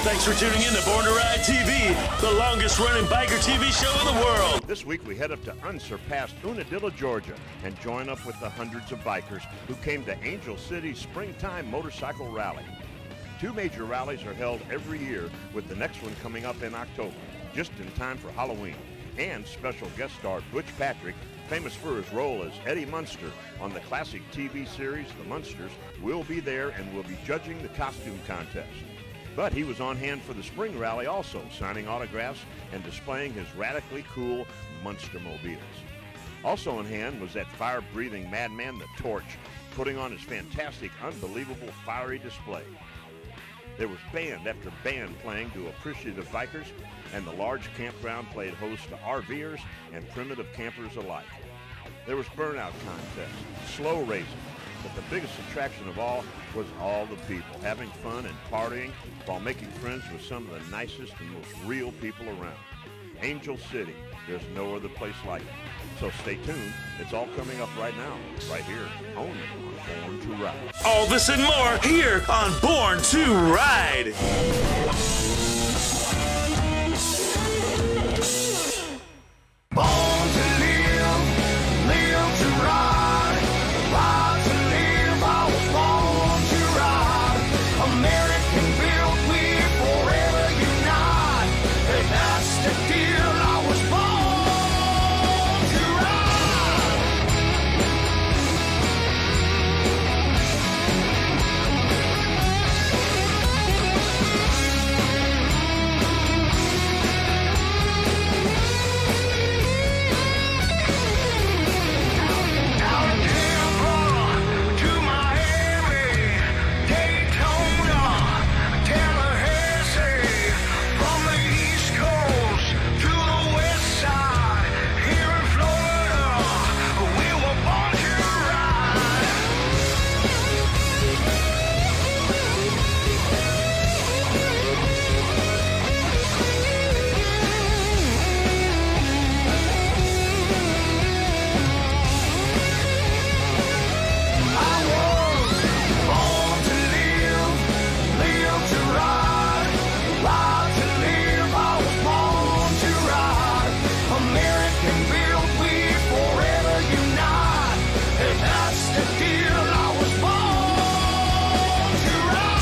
Thanks for tuning in to Born to Ride TV, the longest-running biker TV show in the world. This week we head up to unsurpassed Unadilla, Georgia, and join up with the hundreds of bikers who came to Angel City's Springtime Motorcycle Rally. 2 major rallies are held every year, with the next one coming up in October, just in time for Halloween. And special guest star Butch Patrick, famous for his role as Eddie Munster on the classic TV series The Munsters, will be there and will be judging the costume contest. But he was on hand for the spring rally also, signing autographs and displaying his radically cool Munstermobiles. Also on hand was that fire-breathing madman, The Torch, putting on his fantastic, unbelievable, fiery display. There was band after band playing to appreciative bikers, and the large campground played host to RVers and primitive campers alike. There was burnout contests, slow racing, but the biggest attraction of all was all the people having fun and partying while making friends with some of the nicest and most real people around. Angel City, there's no other place like it. So stay tuned, it's all coming up right now, right here, only on Born to Ride. All this and more here on Born to Ride. Born to live, live to ride, ride to live, I was born to ride. American built, we forever unite, and that's the deal, I was born to ride. Alabama to Miami, Daytona, Tallahassee, from the East Coast to the West Side, here in Florida, we were born to ride. I was born to live, live to ride, ride to live. I was born to ride. American built, we forever unite, and that's the deal. I was born to ride.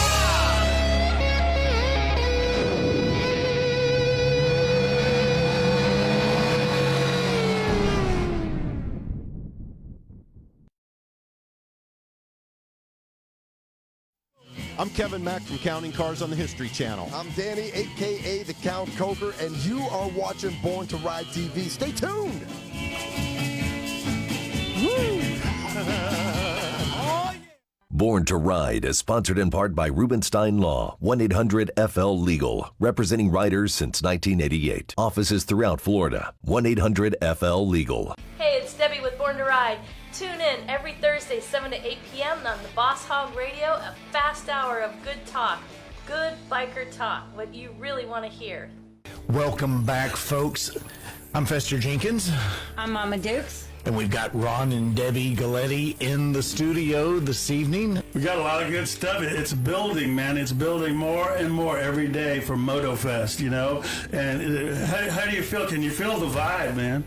I'm Kevin Mack from Counting Cars on the History Channel. I'm Danny, a.k.a. the Count Coker, and you are watching Born to Ride TV. Stay tuned. Born to Ride is sponsored in part by Rubenstein Law, 1-800-FL-LEGAL, representing riders since 1988. Offices throughout Florida, 1-800-FL-LEGAL. Hey, it's Debbie with Born to Ride. Tune in every Thursday, 7 to 8 p.m. on the Boss Hog Radio, a fast hour of good talk. Good biker talk, what you really want to hear. Welcome back, folks. I'm Fester Jenkins, I'm Mama Dukes. and we've got Ron and Debbie Galletti in the studio this evening. We got a lot of good stuff. It's building, man. It's building more and more every day for MotoFest, you know. And how do you feel? Can you feel the vibe, man?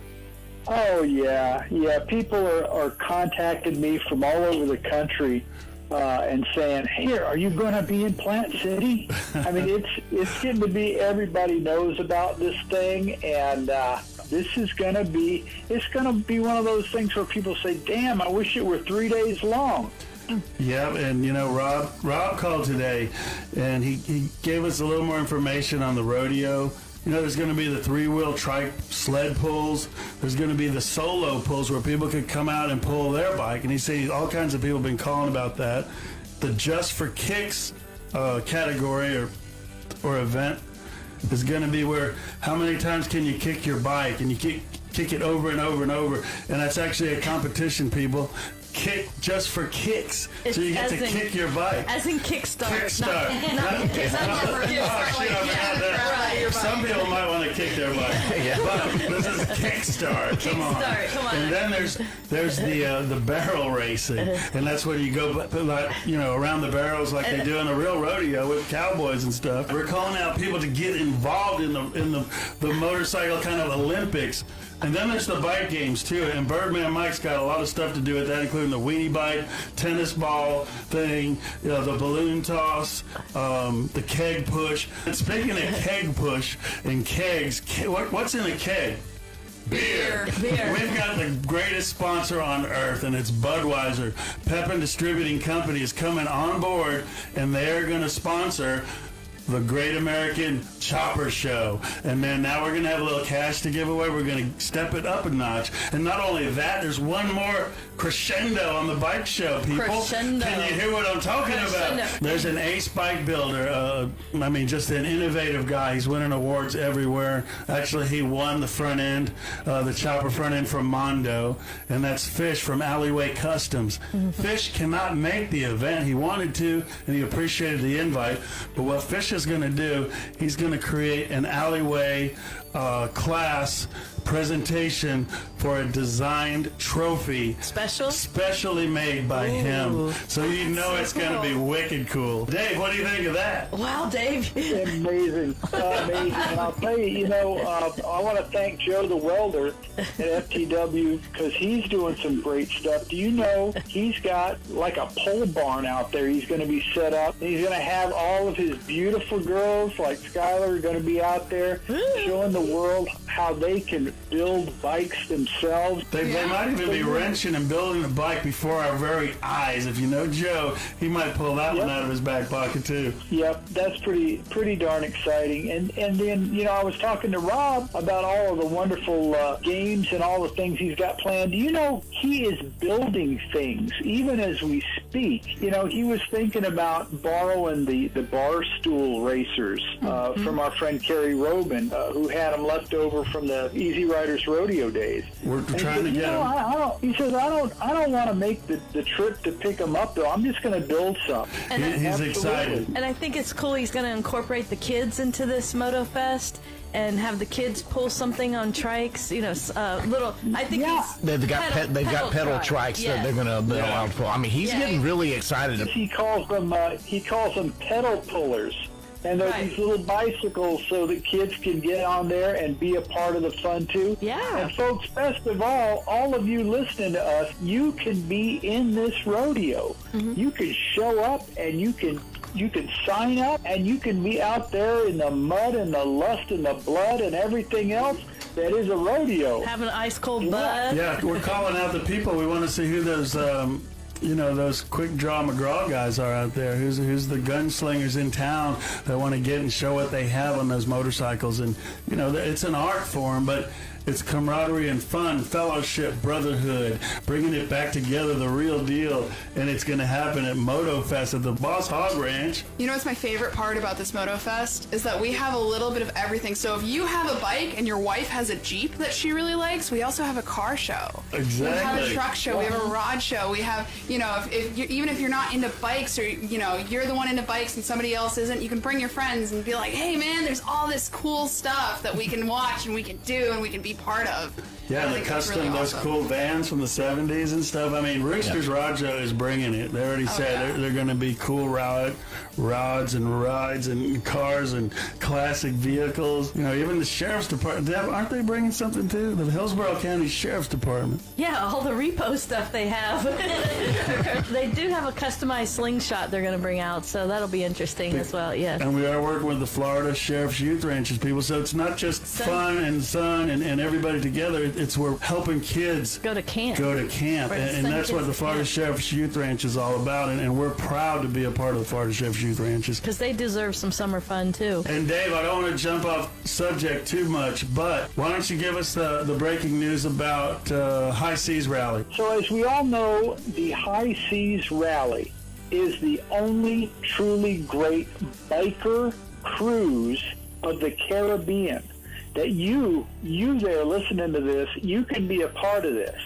Oh, yeah. People are contacting me from all over the country and saying, "Here, are you going to be in Plant City?" I mean, it's getting to be everybody knows about this thing, and this is going to be one of those things where people say, "Damn, I wish it were 3 days long." Yeah, and you know, Rob called today, and he gave us a little more information on the rodeo. You know, there's going to be the three-wheel trike sled pulls. There's going to be the solo pulls where people could come out and pull their bike. And he said all kinds of people have been calling about that. The Just for Kicks category or event is going to be where how many times can you kick your bike? And you kick it over and over and over. And that's actually a competition, people. Kick Just for Kicks. It's so you get to kick your bike. As in kickstart. Kickstart. Not kickstart. Some people might want to kick their butt. But this is Kickstart. Come on. And then there's the barrel racing, and that's where you go, around the barrels like they do in a real rodeo with cowboys and stuff. We're calling out people to get involved in the motorcycle kind of Olympics. And then there's the bike games, too. And Birdman Mike's got a lot of stuff to do with that, including the weenie bike, tennis ball thing, the balloon toss, the keg push. And speaking of keg push and kegs, what's in a keg? Beer. We've got the greatest sponsor on earth, and it's Budweiser. Pepin Distributing Company is coming on board, and they're going to sponsor the Great American Chopper Show. And then now we're going to have a little cash to give away. We're going to step it up a notch. And not only that, there's one more crescendo on the bike show, people. Crescendo. Can you hear what I'm talking about? There's an ace bike builder. Just an innovative guy. He's winning awards everywhere. Actually, he won the front end, the chopper front end from Mondo. And that's Fish from Alleyway Customs. Fish cannot make the event. He wanted to, and he appreciated the invite. But what Fish is going to do, he's going to create an Alleyway class presentation for a designed trophy. Specially made by him. So it's going to be wicked cool. Dave, what do you think of that? Wow, Dave. Amazing. And I'll tell you, I want to thank Joe the welder at FTW because he's doing some great stuff. Do you know he's got like a pole barn out there he's going to be set up. He's going to have all of his beautiful girls like Skylar going to be out there showing the world how they can build bikes themselves. They might even be wrenching and building a bike before our very eyes. If you know Joe, he might pull that one out of his back pocket too. Yep, that's pretty darn exciting. And then, I was talking to Rob about all of the wonderful games and all the things he's got planned. Do you know he is building things even as we speak? He was thinking about borrowing the bar stool racers from our friend Kerry Robin, who had them left over from the Easy Riders Rodeo days. We're trying to get him. He says, I don't want to make the trip to pick them up, though. I'm just going to build some. And he's excited. And I think it's cool he's going to incorporate the kids into this MotoFest and have the kids pull something on trikes, little. I think they've got pedal trikes that they're going to build out for. I mean, he's getting really excited. He calls them pedal pullers. And they're these little bicycles so that kids can get on there and be a part of the fun, too. Yeah. And, folks, best of all of you listening to us, you can be in this rodeo. You can show up and you can sign up and you can be out there in the mud and the lust and the blood and everything else that is a rodeo. Having an ice-cold bud. Yeah, we're calling out the people. We want to see who those... those quick draw McGraw guys are out there. Who's the gunslingers in town that want to get and show what they have on those motorcycles? And it's an art form, but it's camaraderie and fun, fellowship, brotherhood, bringing it back together, the real deal. And it's going to happen at MotoFest at the Boss Hog Ranch. What's my favorite part about this MotoFest is that we have a little bit of everything. So if you have a bike and your wife has a Jeep that she really likes, we also have a car show. Exactly. We have a truck show. We have a rod show. We have, even if you're not into bikes or, you're the one into bikes and somebody else isn't, you can bring your friends and be like, hey, man, there's all this cool stuff that we can watch and we can do and we can be part of. Yeah, the custom, really those cool vans from the 70s and stuff. I mean, Roosters Rajo is bringing it. They already said they're going to be cool rods and rides and cars and classic vehicles. Even the Sheriff's Department, aren't they bringing something too? The Hillsborough County Sheriff's Department. Yeah, all the repo stuff they have. They do have a customized slingshot they're going to bring out, so that'll be interesting as well, yes. And we are working with the Florida Sheriff's Youth Ranches people, so it's not just fun and everybody together. It's we're helping kids go to camp. And that's what the Florida Sheriff's Youth Ranch is all about, and we're proud to be a part of the Florida Sheriff's Youth Ranches. Because they deserve some summer fun, too. And Dave, I don't want to jump off subject too much, but why don't you give us the breaking news about High Seas Rally? So as we all know, the High Seas Rally is the only truly great biker cruise of the Caribbean. That you there listening to this, you can be a part of this.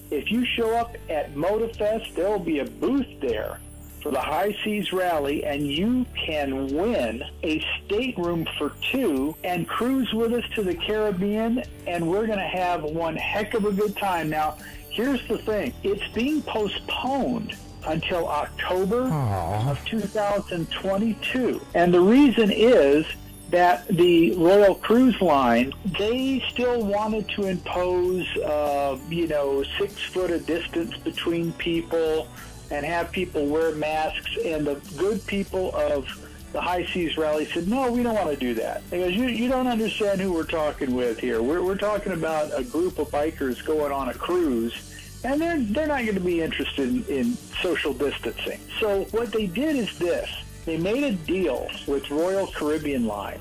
If you show up at MotoFest, there will be a booth there for the High Seas Rally, and you can win a stateroom for 2 and cruise with us to the Caribbean, and we're going to have one heck of a good time. Now, here's the thing. It's being postponed until October of 2022. And the reason is that the Royal Cruise Line, they still wanted to impose, 6 foot of distance between people and have people wear masks. And the good people of the High Seas Rally said, no, we don't want to do that. Because you don't understand who we're talking with here. We're talking about a group of bikers going on a cruise, and they're not going to be interested in social distancing. So what they did is this. They made a deal with Royal Caribbean Line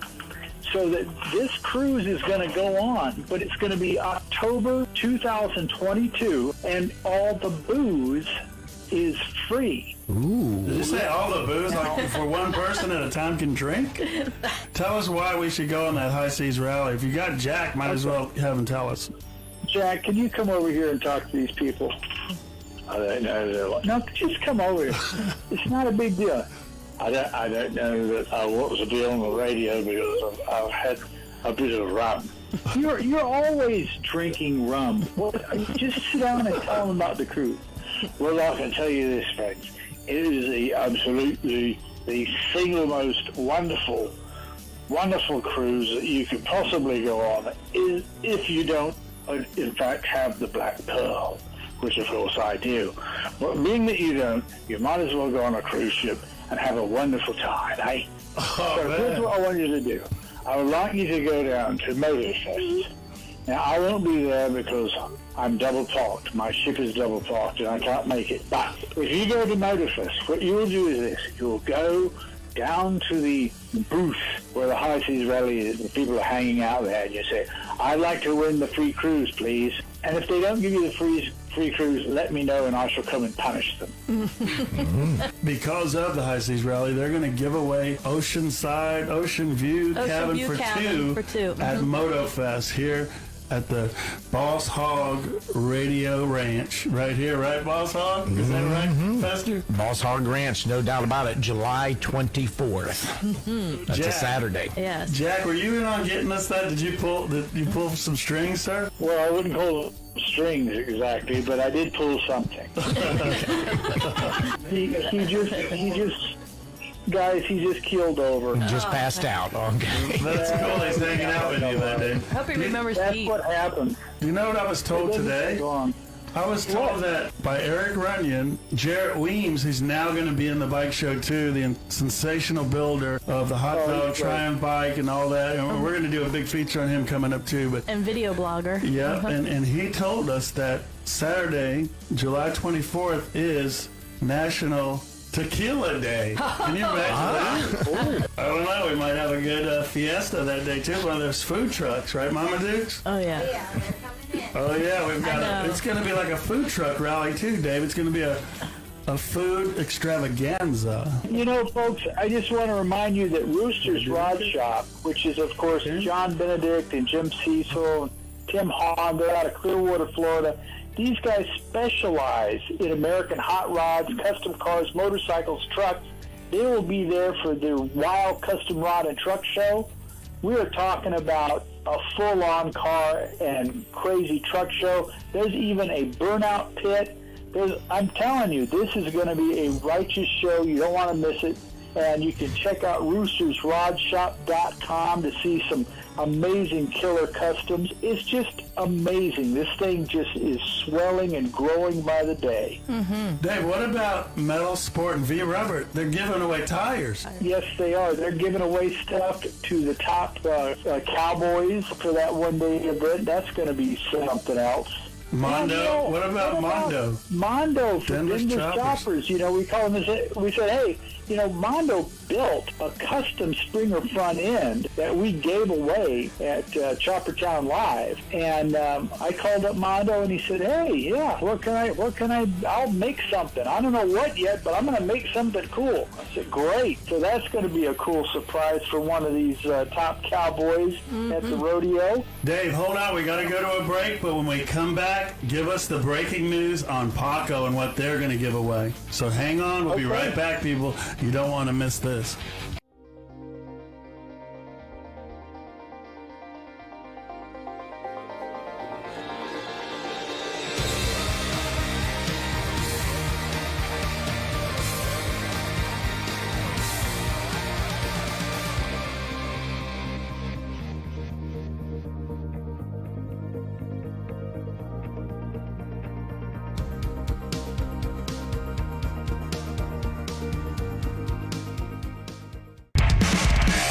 so that this cruise is going to go on, but it's going to be October 2022, and all the booze is free. Ooh. Did you say all the booze, like for one person at a time can drink? Tell us why we should go on that High Seas Rally. If you got Jack, might as well have him tell us. Jack, can you come over here and talk to these people? No, just come over here. It's not a big deal. I don't know what was the deal on the radio because I've had a bit of rum. You're always drinking rum. Well, just sit down and tell them about the cruise. Well, I can tell you this, friends. It is absolutely the single most wonderful cruise that you could possibly go on, is if you don't, in fact, have the Black Pearl, which of course I do. But being that you don't, you might as well go on a cruise ship and have a wonderful time, eh? So here's what I want you to do. I would like you to go down to Motorfest. Now, I won't be there because I'm double parked. My ship is double parked and I can't make it. But if you go to Motorfest, what you will do is this. You will go down to the booth where the High Seas Rally is, and people are hanging out there, and you say, I'd like to win the free cruise, please. And if they don't give you the free cruise, let me know and I shall come and punish them. Because of the High Seas Rally, they're going to give away Ocean View cabin for two at MotoFest here at the Boss Hog Radio Ranch. Right here, right, Boss Hog? Is that right, Fester? Boss Hog Ranch, no doubt about it. July 24th. That's a Saturday. Yes. Jack, were you in on getting us that? Did you pull some strings, sir? Well, I wouldn't pull strings exactly, but I did pull something. he just keeled over. Just passed out. Okay. That's cool. He's hanging out with you that day. Hope he remembers That's Pete. what happened. You know what I was told today? I was told that by Eric Runyon, Jarrett Weems, who's now going to be in the bike show too, the sensational builder of the Hot Dog Triumph bike and all that. And we're going to do a big feature on him coming up too. But And video blogger. yeah, and he told us that Saturday, July 24th, is National Tequila Day. Can you imagine that? I don't know. We might have a good fiesta that day too. One of those food trucks, right, Mama Dukes? Oh yeah. Oh yeah, we've got. It's going to be like a food truck rally too, Dave. It's going to be a food extravaganza. You know, folks, I just want to remind you that Rooster's Rod Shop, which is, of course, John Benedict and Jim Cecil, and Tim Hahn, they're out of Clearwater, Florida. These guys specialize in American hot rods, custom cars, motorcycles, trucks. They will be there for their Wild Custom Rod and Truck Show. We are talking about a full-on car and crazy truck show. There's even a burnout pit. I'm telling you, this is going to be a righteous show. You don't want to miss it. And you can check out roostersrodshop.com to see some amazing killer customs. It's just amazing. This thing just is swelling and growing by the day. Mm-hmm. Dave, what about Metal Sport and V-Rubber? They're giving away tires. Yes, they are. They're giving away stuff to the top cowboys for that one-day event. That's going to be something else. Mondo? What about Mondo? Mondo for Denver's Denver Choppers. You know, we call them. We said, hey, Mondo built a custom Springer front end that we gave away at Choppertown Live. And I called up Mondo, and he said, hey, yeah, I'll make something. I don't know what yet, but I'm going to make something cool. I said, great. So that's going to be a cool surprise for one of these top cowboys at the rodeo. Dave, hold on. We got to go to a break, but when we come back, give us the breaking news on Paco and what they're going to give away. So hang on. We'll be right back, people. You don't want to miss this.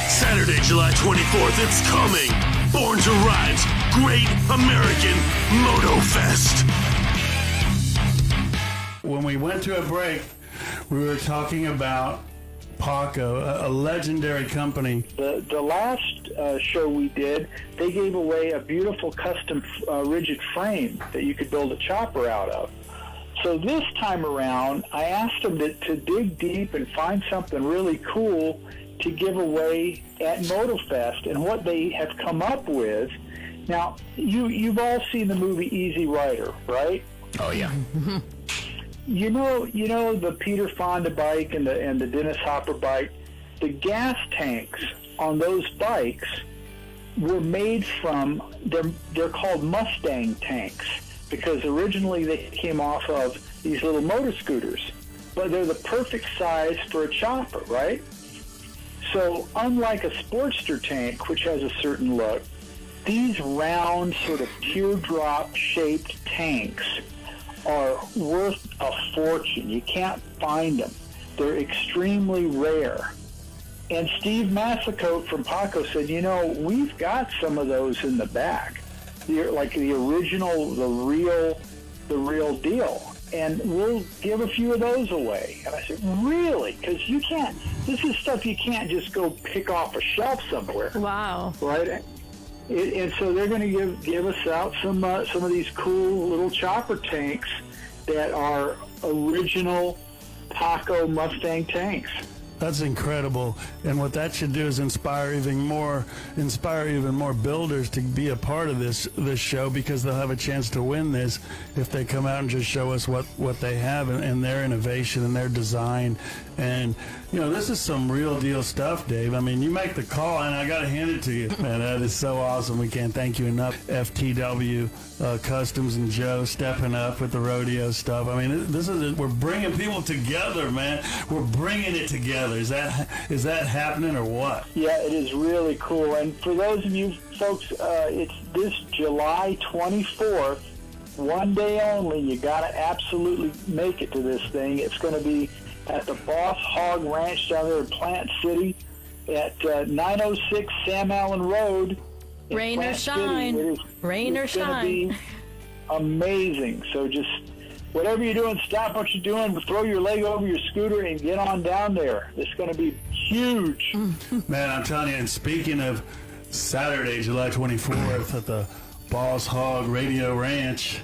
Saturday, July 24th, it's coming. Born to Ride's Great American Moto Fest. When we went to a break, we were talking about Paco, a legendary company. The last show we did, they gave away a beautiful custom rigid frame that you could build a chopper out of. So this time around, I asked them to dig deep and find something really cool to give away at MotoFest. And what they have come up with, now, you've all seen the movie Easy Rider, right? Oh, yeah. You know the Peter Fonda bike and the Dennis Hopper bike, the gas tanks on those bikes were made from, they're called Mustang tanks, because originally they came off of these little motor scooters, but they're the perfect size for a chopper, right? So unlike a Sportster tank, which has a certain look, these round sort of teardrop-shaped tanks are worth a fortune. You can't find them. They're extremely rare. And Steve Massacote from Paco said, we've got some of those in the back. Like the original, the real deal. And we'll give a few of those away. And I said, really? Because this is stuff you can't just go pick off a shelf somewhere. Wow. Right? And so they're going to give us out some of these cool little chopper tanks that are original Paco Mustang tanks. That's incredible. And what that should do is inspire even more builders to be a part of this show, because they'll have a chance to win this if they come out and just show us what they have and their innovation and their design. And, this is some real deal stuff, Dave. I mean, you make the call, and I got to hand it to you. Man, that is so awesome. We can't thank you enough. FTW Customs and Joe stepping up with the rodeo stuff. I mean, we're bringing people together, man. We're bringing it together. Is that happening or what? Yeah, it is really cool. And for those of you folks, it's this July 24th, one day only. You got to absolutely make it to this thing. It's going to be at the Boss Hog Ranch down there in Plant City at 906 Sam Allen Road. Rain or shine. Rain or shine. It's going to be amazing. So just whatever you're doing, stop what you're doing, throw your leg over your scooter and get on down there. It's going to be huge. Man, I'm telling you, and speaking of Saturday, July 24th at the Boss Hog Radio Ranch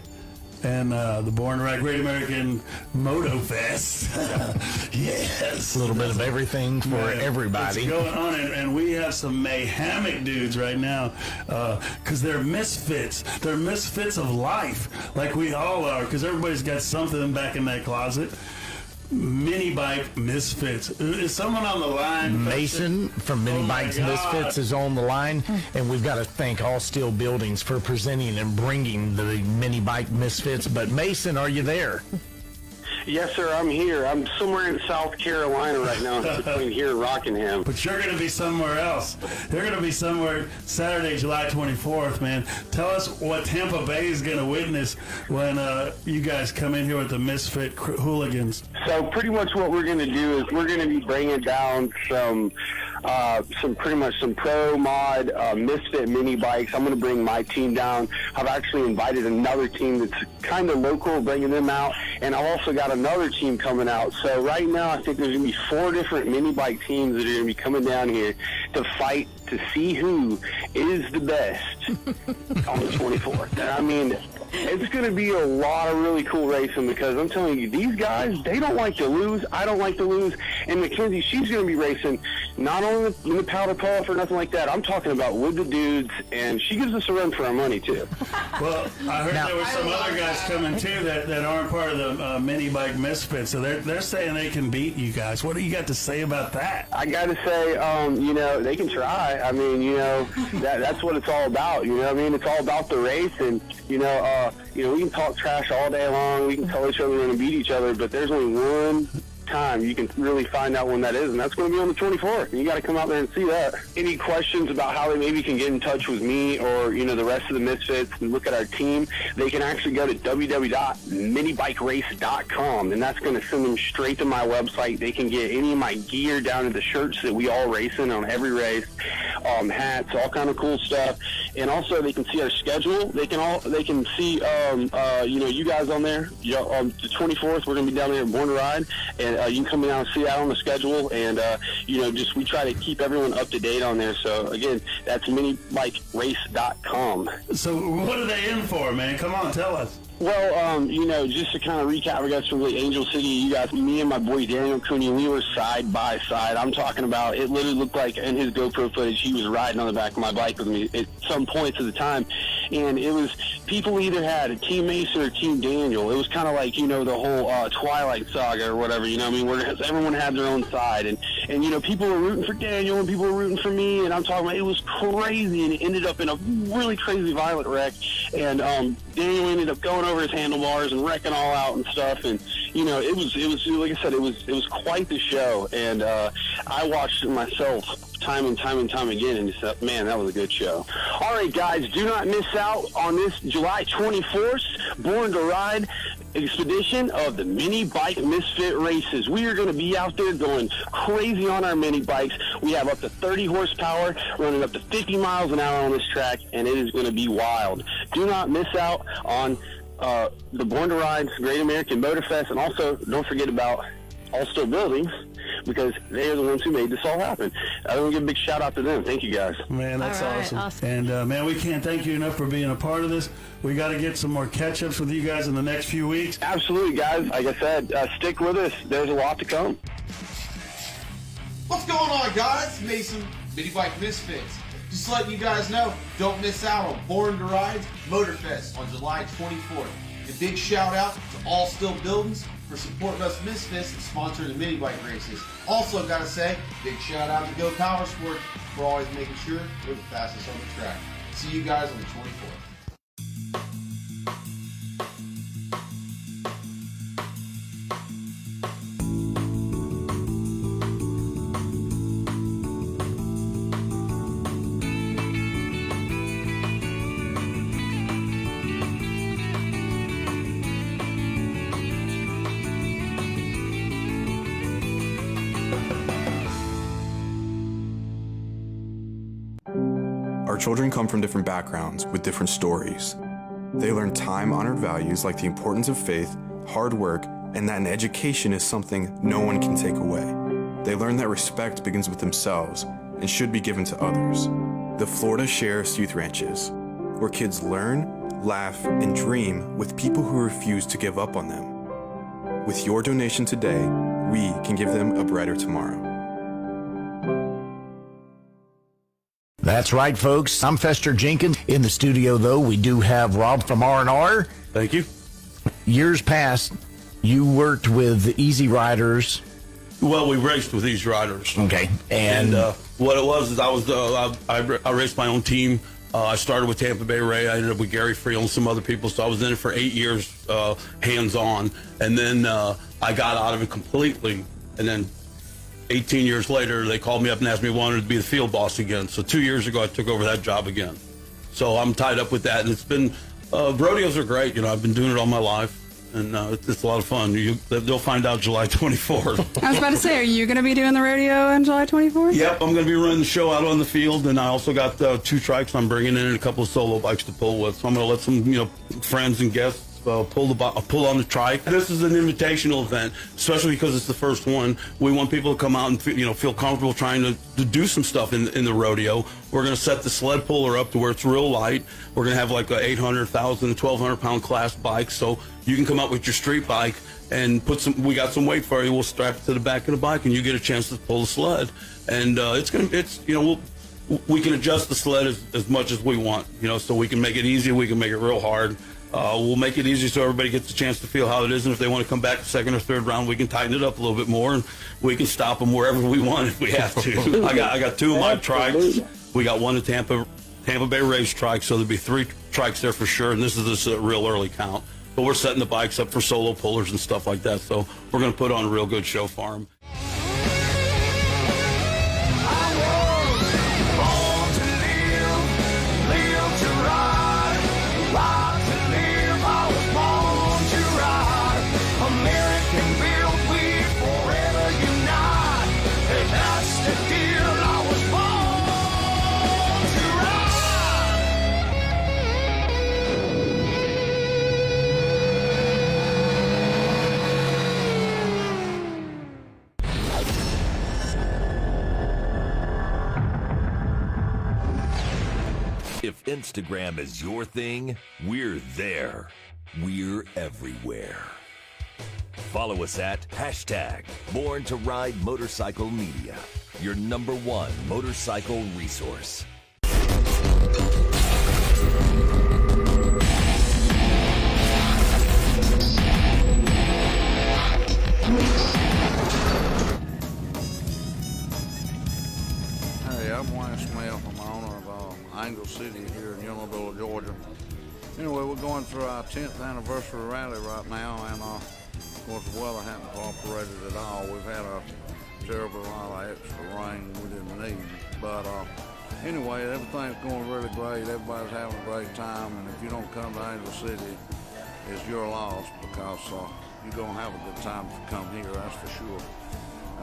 and the Born to Ride Great American Moto Fest. Yes. A little bit of everything for everybody. What's going on? And we have some mayhamic dudes right now because they're misfits. They're misfits of life, like we all are, because everybody's got something back in that closet. Mini Bike Misfits. Is someone on the line? Mason from Mini Bikes Misfits is on the line, and we've got to thank All Steel Buildings for presenting and bringing the Mini Bike Misfits. But Mason, are you there? Yes, sir, I'm here. I'm somewhere in South Carolina right now, between here and Rockingham. But you're going to be somewhere else. You're going to be somewhere Saturday, July 24th, man. Tell us what Tampa Bay is going to witness when you guys come in here with the Misfit hooligans. So pretty much what we're going to do is we're going to be bringing down some some pro mod misfit mini bikes. I'm going to bring my team down. I've actually invited another team that's kind of local, bringing them out, and I've also got another team coming out. So right now I think there's going to be 4 different mini bike teams that are going to be coming down here to fight to see who is the best on the 24th. And I mean, it's going to be a lot of really cool racing, because I'm telling you, these guys, they don't like to lose. I don't like to lose. And Mackenzie, she's going to be racing not only in the powder puff or nothing like that. I'm talking about with the dudes, and she gives us a run for our money, too. Well, I heard there were some other guys coming, too, that aren't part of the mini bike misfits. So they're saying they can beat you guys. What do you got to say about that? I got to say, they can try. I mean, that's what it's all about. You know what I mean? It's all about the race, and, we can talk trash all day long. We can tell each other we're going to beat each other, but there's only one time you can really find out when that is, and that's going to be on the 24th. And you got to come out there and see that. Any questions about how they maybe can get in touch with me or, the rest of the Misfits and look at our team, they can actually go to www.minibikerace.com, and that's going to send them straight to my website. They can get any of my gear down to the shirts that we all race in on every race, hats, all kind of cool stuff. And also they can see our schedule. They can see, you guys on there. On the 24th, we're going to be down there at Born to Ride, and you can come down and see that on the schedule. And, we try to keep everyone up to date on there. So, again, that's minibikerace.com. So what are they in for, man? Come on, tell us. Well, just to kind of recap, we got from the Angel City. You guys, me and my boy Daniel Cooney, we were side by side. I'm talking about, it literally looked like in his GoPro footage, he was riding on the back of my bike with me at some points of the time. And it was, people either had a Team Mason or Team Daniel. It was kind of like, the whole Twilight Saga or whatever, where everyone had their own side. And people were rooting for Daniel and people were rooting for me. And I'm talking about, it was crazy. And it ended up in a really crazy violent wreck. And Daniel ended up going over his handlebars and wrecking all out and stuff. And, it was like I said, it was quite the show. And I watched it myself time and time again, and just, man, that was a good show. All right, guys, do not miss out on this July 24th Born to Ride expedition of the Mini Bike Misfit Races. We are going to be out there going crazy on our mini bikes. We have up to 30 horsepower, running up to 50 miles an hour on this track, and it is going to be wild. Do not miss out on the Born to Ride Great American Motor Fest, and also don't forget about All Still Buildings, because they are the ones who made this all happen. I want to give a big shout out to them. Thank you, guys. Man, that's awesome. And, man, we can't thank you enough for being a part of this. We got to get some more catch-ups with you guys in the next few weeks. Absolutely, guys. Like I said, stick with us. There's a lot to come. What's going on, guys? Mason, Mini Bike Misfits. Just letting you guys know, don't miss out on Born to Ride's Motorfest on July 24th. A big shout out to All Still Buildings for supporting us Misfits and sponsoring the mini bike races. Also, gotta say, big shout out to Go Power Sports for always making sure we're the fastest on the track. See you guys on the 24th. Our children come from different backgrounds with different stories. They learn time-honored values like the importance of faith, hard work, and that an education is something no one can take away. They learn that respect begins with themselves and should be given to others. The Florida Sheriff's Youth Ranches, where kids learn, laugh, and dream with people who refuse to give up on them. With your donation today, we can give them a brighter tomorrow. That's right, folks. I'm Fester Jenkins. In the studio, though, we do have Rob from R&R. Thank you. Years past, you worked with Easy Riders. Well, we raced with Easy Riders. Okay. And what it was is I raced my own team. I started with Tampa Bay Ray. I ended up with Gary Friel and some other people. So I was in it for 8 years, hands-on. And then I got out of it completely. And then 18 years later, they called me up and asked me if I wanted to be the field boss again. So 2 years ago, I took over that job again. So I'm tied up with that. And it's been, rodeos are great. I've been doing it all my life. and it's a lot of fun. They'll find out July 24th. I was about to say, are you going to be doing the rodeo on July 24th? Yep, I'm going to be running the show out on the field, and I also got 2 trikes I'm bringing in and a couple of solo bikes to pull with. So I'm going to let some friends and guests pull on the trike. This is an invitational event, especially because it's the first one. We want people to come out and feel comfortable trying to do some stuff in the rodeo. We're going to set the sled puller up to where it's real light. We're going to have like a 800, 1,000, 1,200 pound class bike, so you can come out with your street bike and we got some weight for you. We'll strap it to the back of the bike, and you get a chance to pull the sled. And we can adjust the sled as much as we want, so we can make it easy, we can make it real hard. We'll make it easy so everybody gets a chance to feel how it is, and if they want to come back the second or third round, we can tighten it up a little bit more, and we can stop them wherever we want if we have to. I got 2 of my trikes. We got 1 at Tampa Bay Race trike, so there'll be 3 trikes there for sure, and this is a real early count. But we're setting the bikes up for solo pullers and stuff like that, so we're going to put on a real good show for them. If Instagram is your thing, we're there. We're everywhere. Follow us at #Born to Ride Motorcycle Media, your #1 motorcycle resource. Hey, I'm Wayne Smith. I'm the owner of Angel City here in Unadilla, Georgia. Anyway, we're going through our 10th anniversary rally right now, and of course the weather hasn't cooperated at all. We've had a terrible lot of extra rain we didn't need, but anyway, everything's going really great. Everybody's having a great time, and if you don't come to Angel City, it's your loss, because you're going to have a good time if you come here, that's for sure.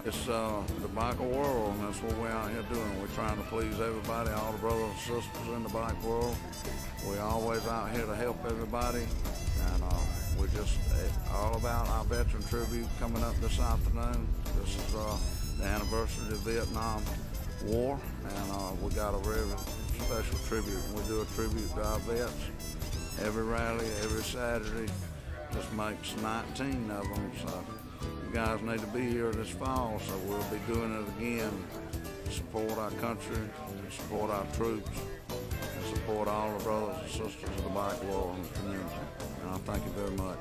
It's the biker world, and that's what we're out here doing. We're trying to please everybody, all the brothers and sisters in the bike world. We're always out here to help everybody, and we're just all about our veteran tribute coming up this afternoon. This is the anniversary of the Vietnam War, and we got a very special tribute. We do a tribute to our vets every rally, every Saturday. This makes 19 of them, so you guys need to be here this fall, so we'll be doing it again to support our country, to support our troops, and support all the brothers and sisters of the bike world and the community. And I thank you very much.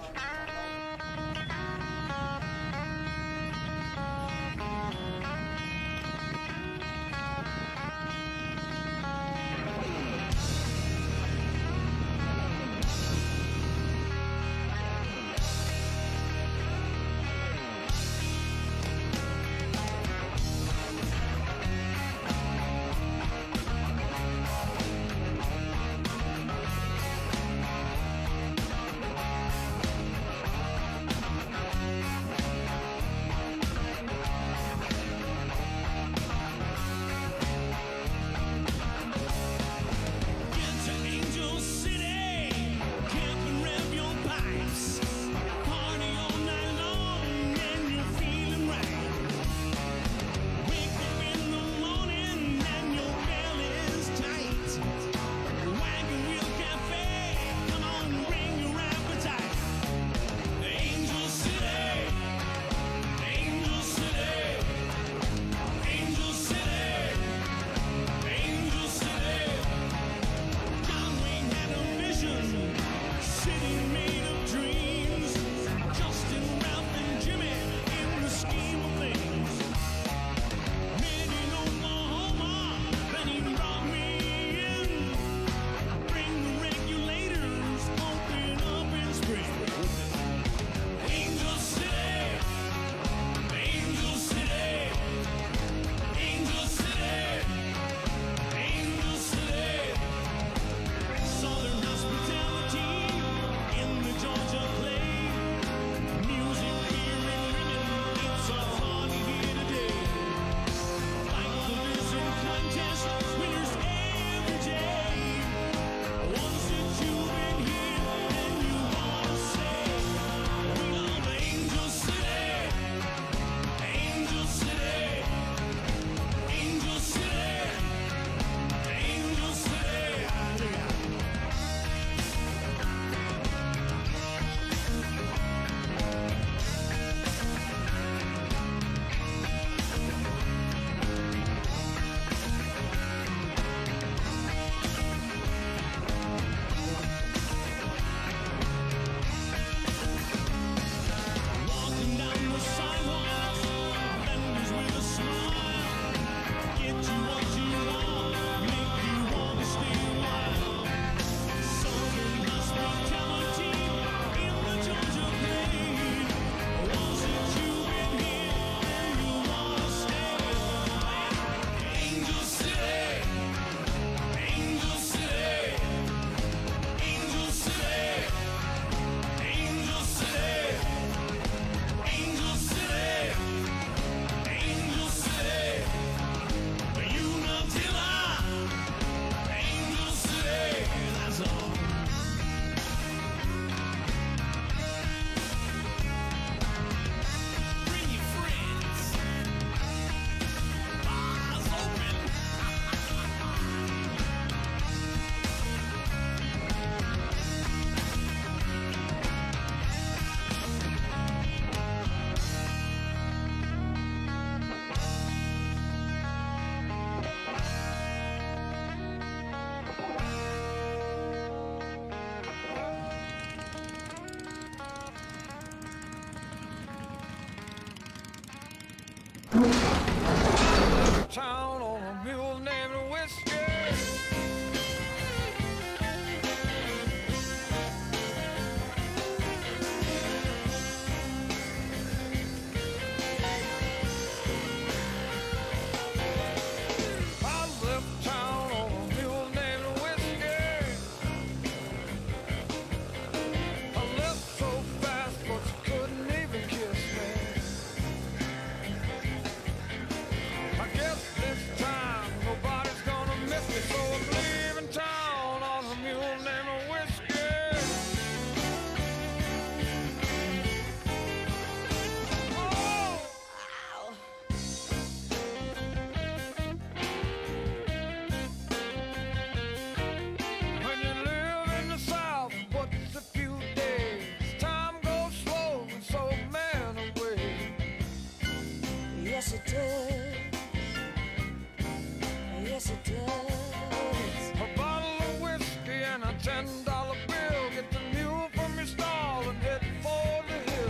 $10 bill. Get the mule from your stall and head for the hill.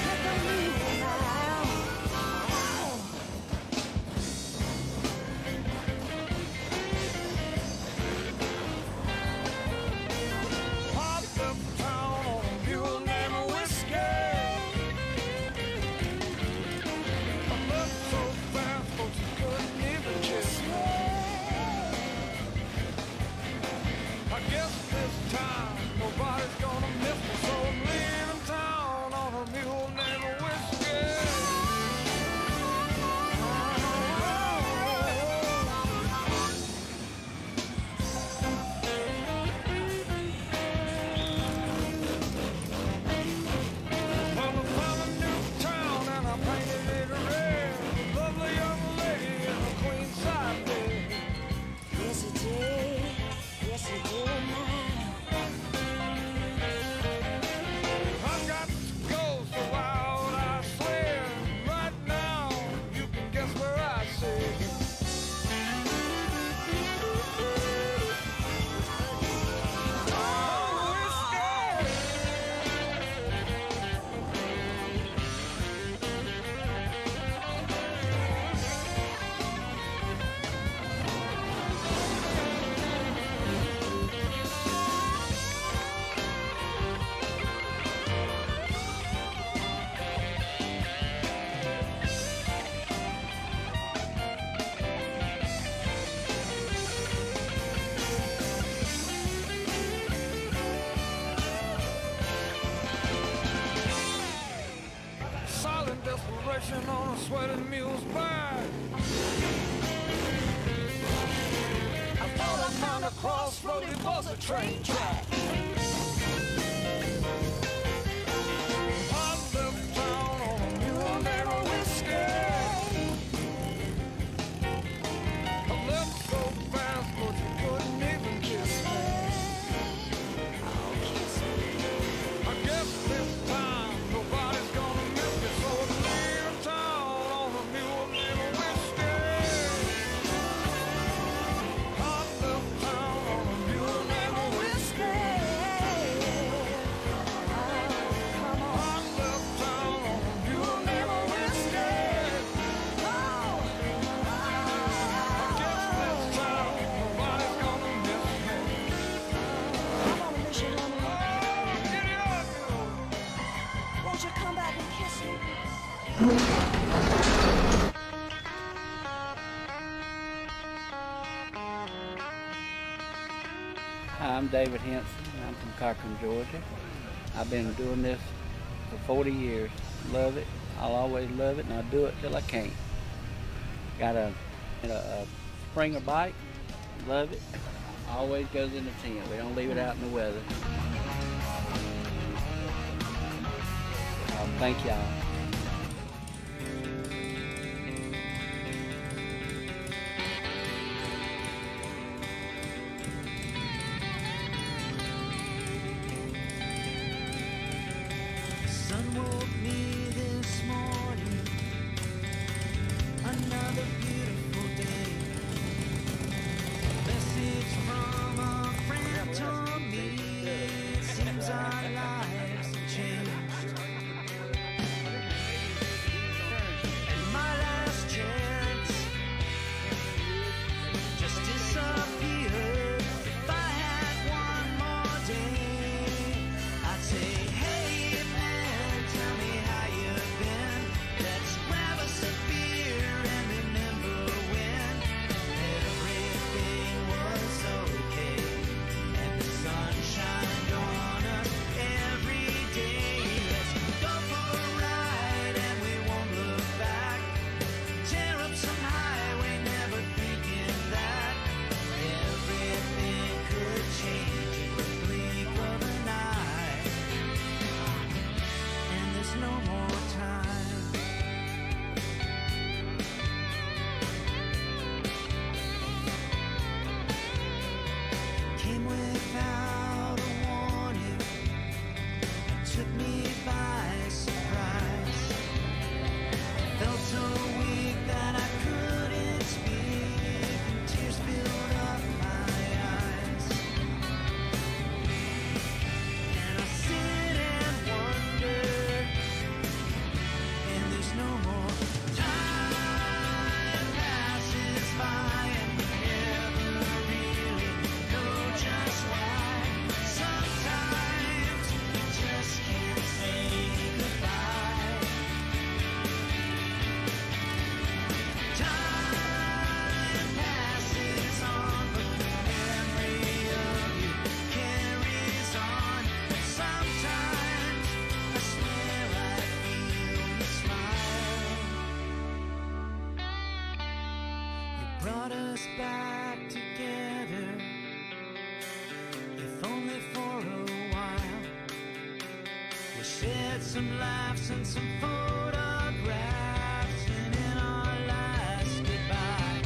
Get the mule now. Popped up town on a mule named Whiskey. I left so fast, folks, you couldn't even kiss me. I guess this time nobody's gonna miss me, so I'm leaving town on a mule named Whiskey. Well, I found a new town and I painted it red. A lovely young lady in a queen side bed. Yes, it did. Yes, it did now. I got to go so wild, I swear. Right now, you can guess where I sit. Silent desperation on a sweating mule's back. I thought I found a crossroad, it was a train track. I left town on a mule named Whiskey. I left so fast, but you couldn't even kiss me. I guess this time nobody's gonna miss me, so I'm leaving town on a mule named Whiskey. I left town on a mule named Whiskey. I left town on a mule named Whiskey. I guess this time nobody's gonna miss me. I'm gonna miss you, honey. Giddy up, won't you come back and kiss me? Hi, I'm David Henson. I'm from Cochran, Georgia. I've been doing this for 40 years. Love it. I'll always love it, and I'll do it till I can't. Got a Springer bike. Love it. Always goes in the tent. We don't leave it out in the weather. Thank y'all. Sun woke me this morning, another beautiful day. Message from a friend told me it seems our lives have changed. some laughs and some photographs, and in our last goodbye,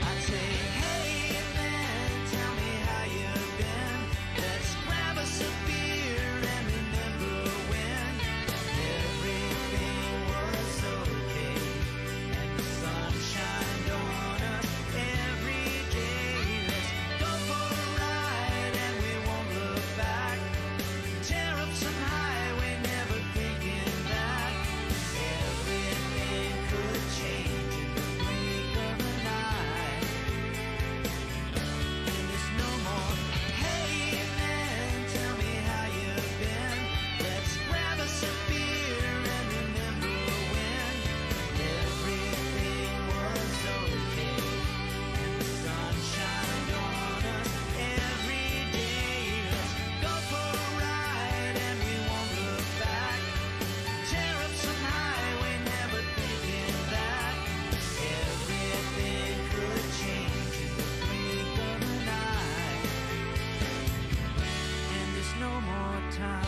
I'd say, hey man, tell me how you've been. Let's grab us a beer and remember when everything was okay and the sun shined on us every day. Let's go for a ride and we won't look back. Tear up some highway, never thinking that everything could change in the blink of an eye. And there's no more, hey man, tell me how you've been. Let's grab us a beer and remember when everything was okay and the sun shined on us every day. Let's go for a ride and we won't look back. Tear up some highway, never thinking that everything could change in the blink of an eye. And there's no more time.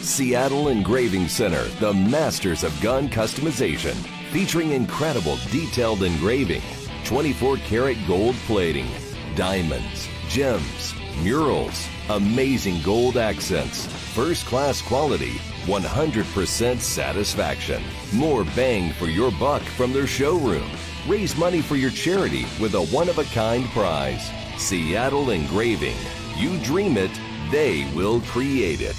Seattle Engraving Center, the masters of gun customization, featuring incredible detailed engraving, 24-karat gold plating, diamonds, gems, murals, amazing gold accents, first-class quality, 100% satisfaction. More bang for your buck from their showroom. Raise money for your charity with a one-of-a-kind prize. Seattle Engraving. You dream it, they will create it.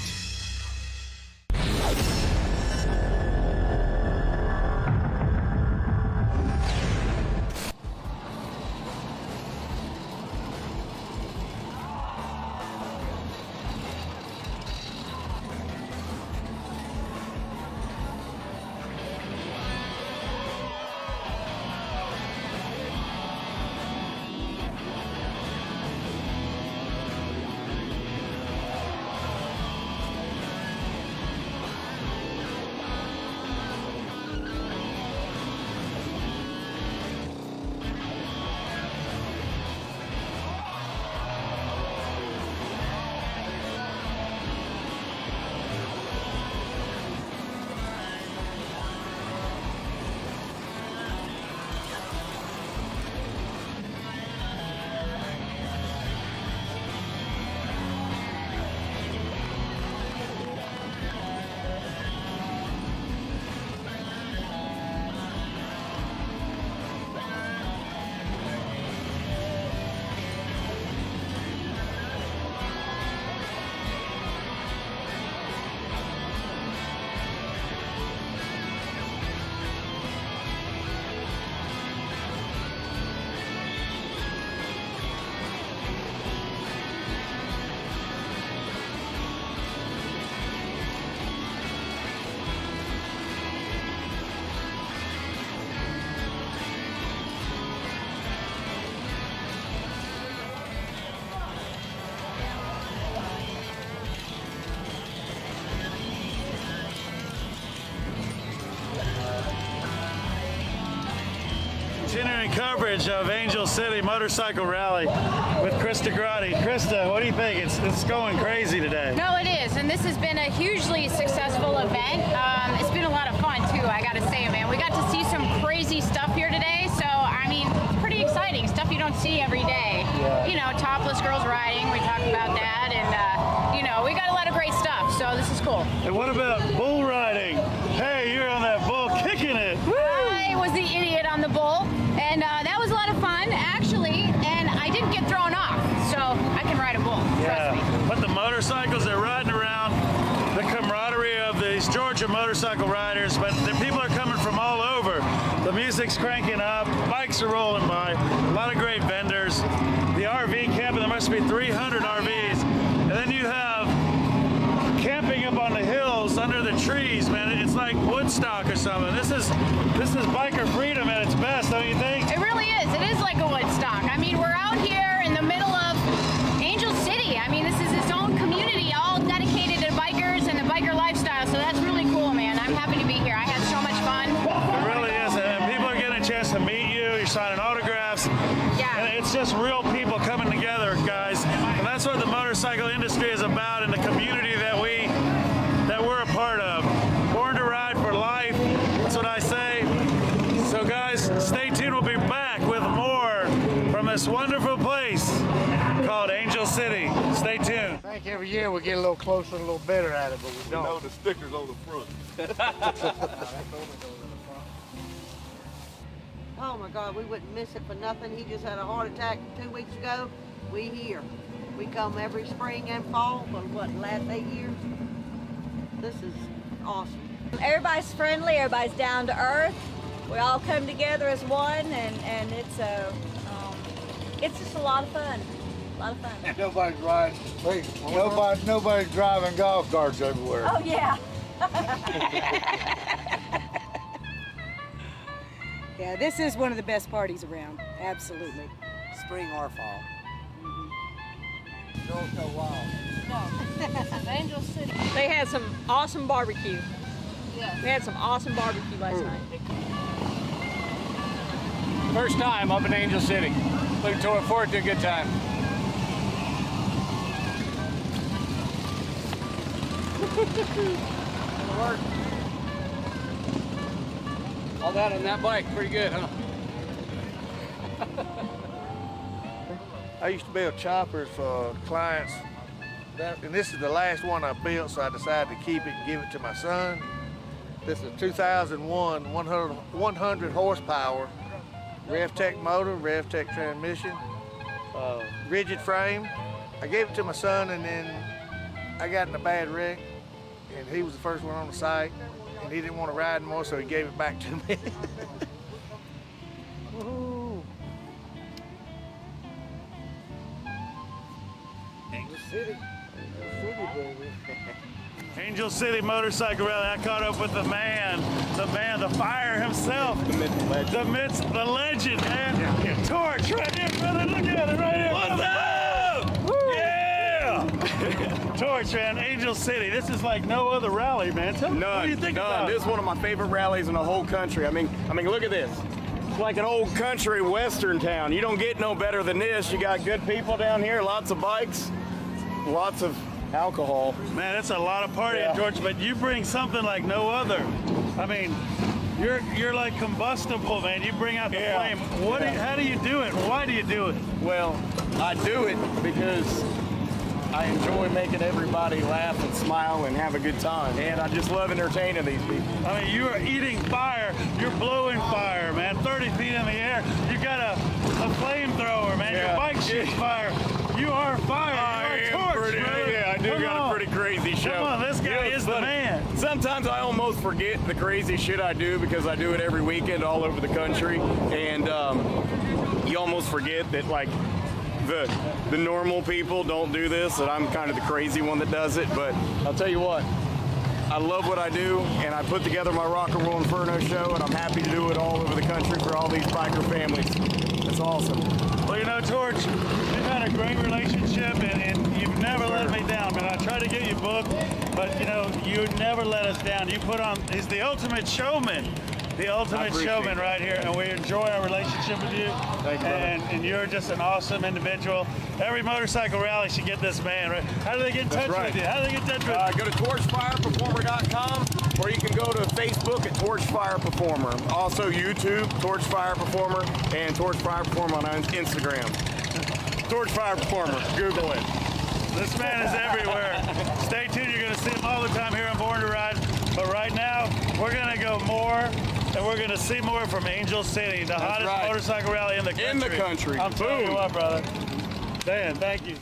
Continuing coverage of Angel City Motorcycle Rally with Krista Grotti. Krista, what do you think? It's going crazy today. No, it is, and this has been a hugely successful event. It's been a lot of fun too, I gotta say, man. We got to see some crazy stuff here today, so I mean, it's pretty exciting. Stuff you don't see every day. Yeah. You know, topless girls riding, we talked about that, and you know, we got a lot of great stuff, so this is cool. And what about bull riding? Hey, you're on that bull kicking it. Woo! I was the idiot on the bull, and that was a lot of fun, actually, and I didn't get thrown off, so I can ride a bull, trust me. But the motorcycles they're riding around, the camaraderie of these Georgia motorcycle riders, but the people are coming from all over. The music's cranking up, bikes are rolling by, a lot of great vendors. The RV camping, there must be 300 RVs, and then you have camping up on the hills under the trees, man. It's like Woodstock or something. This is biker freedom at its best, don't you think? It really is. It is like a Woodstock. I mean, we're out here in the middle of Angel City. I mean, this is its own community, all dedicated to bikers and the biker lifestyle. So that's really cool, man. I'm happy to be here. I had so much fun. It really is, and people are getting a chance to meet you. You're signing autographs. Yeah. And it's just real people coming together, guys. And that's what the motorcycle industry is about, in the community that we're a part of. Born to ride for life. That's what I say. So guys, stay tuned. We'll be back with more from this wonderful place called Angel City. Stay tuned. I think every year we get a little closer and a little better at it, but we don't. know the stickers on the front. Oh my God, we wouldn't miss it for nothing. He just had a heart attack 2 weeks ago. We here. We come every spring and fall for what, last 8 years? This is awesome. Everybody's friendly, everybody's down to earth. We all come together as one, and it's just a lot of fun. A lot of fun. Nobody's riding. Nobody's driving golf carts everywhere. Oh yeah. Yeah, this is one of the best parties around. Absolutely. Spring or fall. Don't go wild. No. Angel City. They had some awesome barbecue. Yeah. We had some awesome barbecue last night. First time up in Angel City. Looking forward to a good time. Work. All that on that bike, pretty good, huh? I used to build choppers for clients, and this is the last one I built, so I decided to keep it and give it to my son. This is a 2001 100 horsepower RevTech motor, RevTech transmission, rigid frame. I gave it to my son, and then I got in a bad wreck, and he was the first one on the site, and he didn't want to ride anymore, so he gave it back to me. Woo-hoo. Angel City. Angel City, baby. Angel City Motorcycle Rally. I caught up with the man, the fire himself. The myth, the legend, man. Yeah. Torch right here, brother. Look at it right here. What's up? Woo. Yeah. Torch, man. Angel City. This is like no other rally, man. Tell me, what do you think about it? This is one of my favorite rallies in the whole country. I mean, look at this. It's like an old country western town. You don't get no better than this. You got good people down here, lots of bikes, lots of alcohol. Man, that's a lot of partying, George, but you bring something like no other. I mean, you're like combustible, man. You bring out the flame. How do you do it? Why do you do it? Well, I do it because I enjoy making everybody laugh and smile and have a good time. And I just love entertaining these people. I mean, you are eating fire. You're blowing fire, man. 30 feet in the air. You got a flamethrower, man. Your bike shoots fire. You are fire. You are Torch, man. Yeah, I do got a pretty crazy show. Come on, this guy is the man. Sometimes I almost forget the crazy shit I do because I do it every weekend all over the country. And you almost forget that, like, the normal people don't do this, that I'm kind of the crazy one that does it. But I'll tell you what, I love what I do, and I put together my Rock and Roll Inferno show, and I'm happy to do it all over the country for all these biker families. It's awesome. Well, you know, Torch, we've had a great relationship, and you've never let me down, man. I tried to get you booked, but, you know, you never let us down. You put on, he's the ultimate showman. The ultimate showman right here, and we enjoy our relationship with you. Thank you, and you're just an awesome individual. Every motorcycle rally should get this man, right? How do they get in touch with you? How do they get in touch with you? Go to torchfireperformer.com, or you can go to Facebook at Torch Fire Performer. Also YouTube, Torch Fire Performer, and Torch Fire Performer on Instagram. Torch Fire Performer, Google it. This man is everywhere. Stay tuned, you're gonna see him all the time here on Born to Ride. But right now, we're gonna go more, and we're gonna see more from Angel City, the hottest motorcycle rally in the country. In the country. I'm telling you what, brother. Dan, thank you.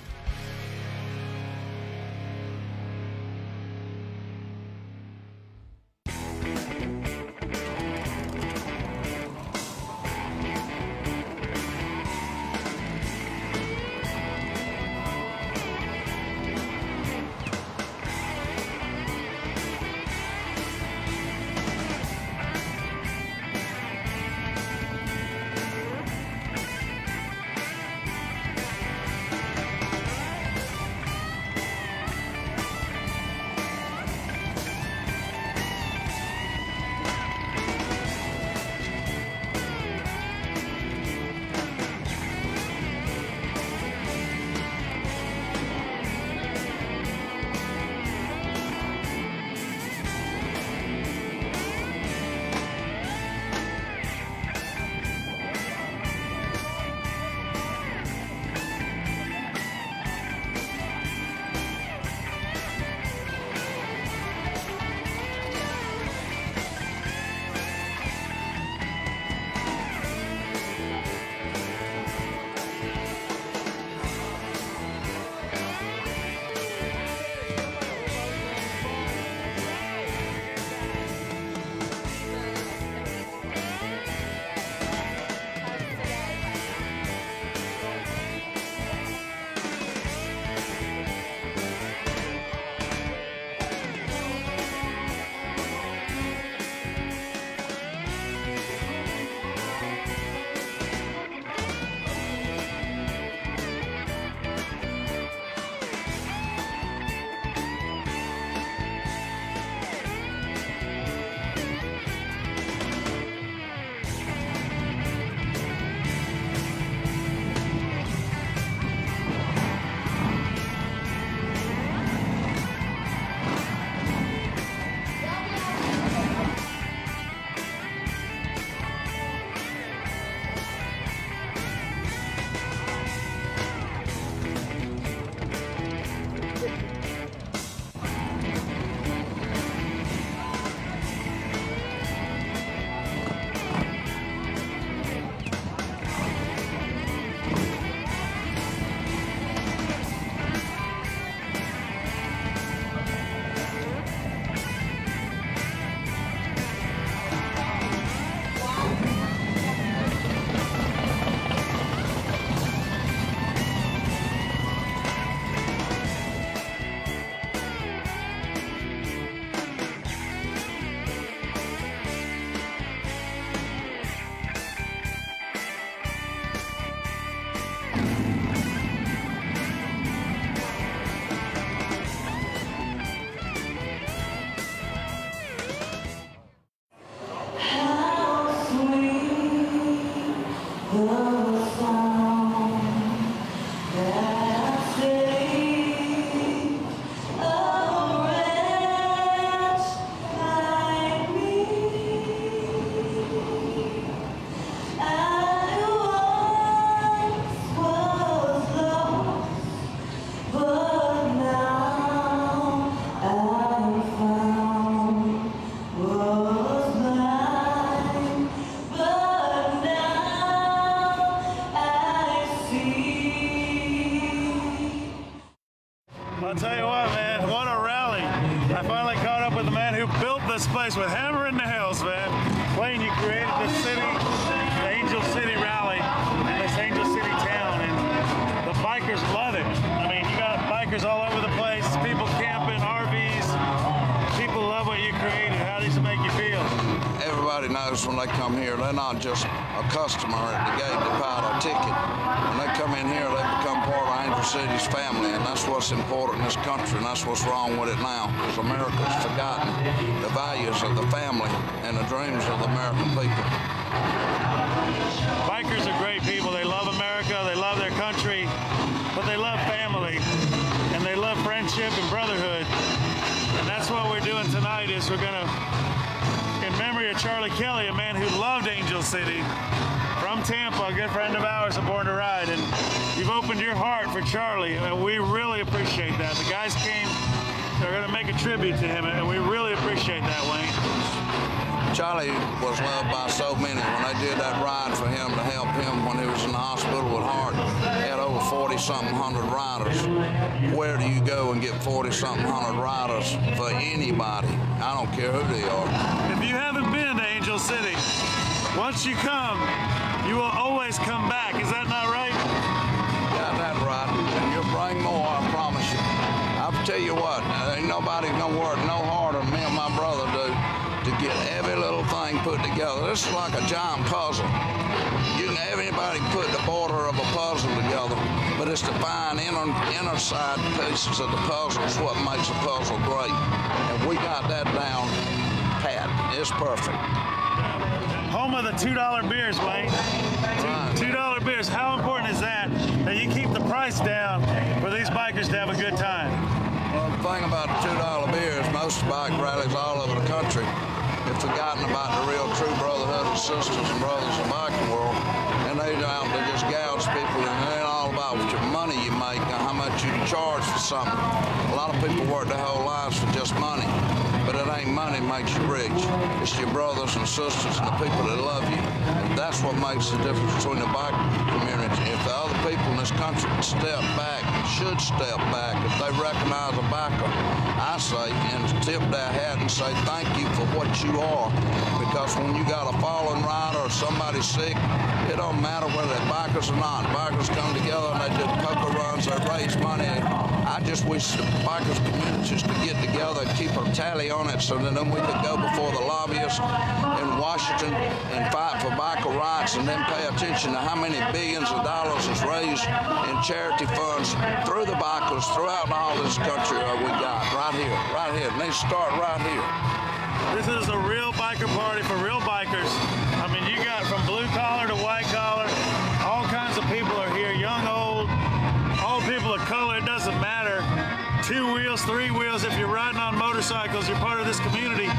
I'll tell you what, man, what a rally. I finally caught up with the man who built this place with hammer and nails, man. Wayne, you created this city, the Angel City Rally, and this Angel City town, and the bikers love it. I mean, you got bikers all over the place, people camping, RVs. People love what you created. How does it make you feel? Everybody knows when they come here, they're not just a customer at the gate to buy a ticket. When they come in here, they become part of Angel City's family, and that's what's important in this country, and that's what's wrong with it now, because America's forgotten the values of the family and the dreams of the American people. Bikers are great people. They love America, they love their country, but they love family, and they love friendship and brotherhood. And that's what we're doing tonight, is we're going to, in memory of Charlie Kelly, a man who loved Angel City, from Tampa, a good friend of ours at Born to Ride, and you've opened your heart for Charlie, and we really appreciate that. The guys came, they're going to make a tribute to him, and we really appreciate that, Wayne. Charlie was loved by so many. When they did that ride for him to help him when he was in the hospital with heart, he had over 40-something hundred riders. Where do you go and get 40-something hundred riders for anybody? I don't care who they are. If you haven't been to Angel City, once you come, you will always come back. Is that not right? Got that right. And you'll bring more, I promise you. I'll tell you what, ain't nobody gonna work no harder than me and my brother do to get every little thing put together. This is like a giant puzzle. You can have anybody put the border of a puzzle together, but it's the fine inner side pieces of the puzzle is what makes a puzzle great. And we got that down pat. It's perfect. Home of the $2 beers, Wayne. $2 beers. How important is that you keep the price down for these bikers to have a good time? Well, the thing about the $2 beers, most bike rallies all over the country have forgotten about the real true brotherhood of sisters and brothers in the biking world, and they're out to just gouge people, and it ain't all about what your money you make and how much you charge for something. A lot of people work their whole lives for just money, but it ain't money makes you rich. It's your brothers and sisters and the people that love you, and that's what makes the difference between the bike community. If the other people in this country step back, should step back, if they recognize a biker, I say, and tip their hat and say thank you for what you are, because when you got a fallen rider or somebody sick, it don't matter whether they're bikers or not. Bikers come together and they do poker runs, they raise money. I just wish the bikers communities could get together and keep a tally on it, so that then we could go before the lobbyists in Washington and fight for biker rights, and then pay attention to how many billions of dollars is raised in charity funds through the bikers throughout all this country we got right here, right here. It needs to start right here. This is a real biker party for real bikers. I mean, you got from blue collar to white collar, all kinds of people are here, young, old, all people of color, it doesn't matter. 2 wheels, 3 wheels, if you're riding on motorcycles, you're part of this community,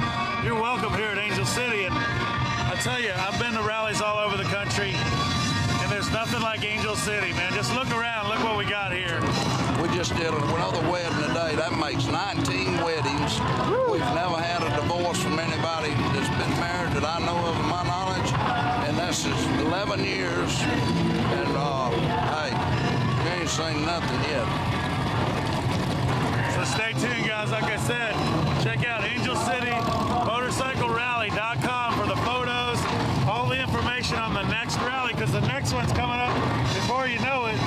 you're welcome here at Angel City. And I tell you, I've been to rallies all over the country, and there's nothing like Angel City, man. Just look around, look what we got here. We just did another wedding today. That makes 19 weddings. We've never had a divorce from anybody that's been married that I know of in my knowledge. And this is 11 years. And, hey, you ain't seen nothing yet. So stay tuned, guys. Like I said, check out AngelCityMotorcycleRally.com for the photos, all the information on the next rally, because the next one's coming up before you know it.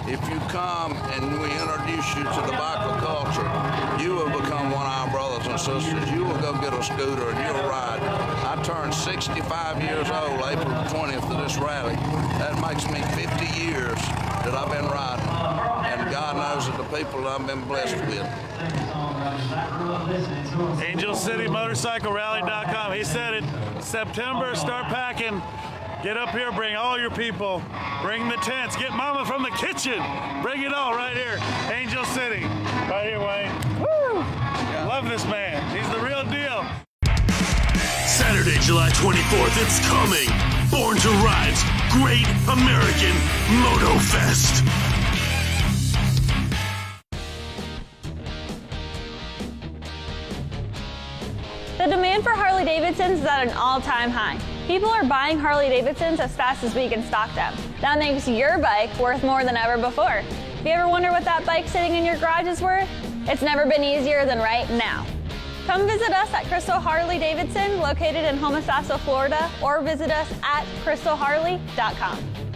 If you come and we introduce you to the biker culture, you will become one of our brothers and sisters. You will go get a scooter and you'll ride. I turned 65 years old April 20th of this rally. That makes me 50 years that I've been riding. And God knows that the people I've been blessed with. AngelCityMotorcycleRally.com. He said it. September, start packing. Get up here, bring all your people. Bring the tents. Get Mama from the kitchen. Bring it all right here. Angel City. Right here, Wayne. Woo! Love this man. He's the real deal. Saturday, July 24th, it's coming. Born to Ride's Great American Moto Fest. The demand for Harley-Davidsons is at an all-time high. People are buying Harley-Davidsons as fast as we can stock them. That makes your bike worth more than ever before. If you ever wonder what that bike sitting in your garage is worth, it's never been easier than right now. Come visit us at Crystal Harley-Davidson, located in Homosassa, Florida, or visit us at crystalharley.com.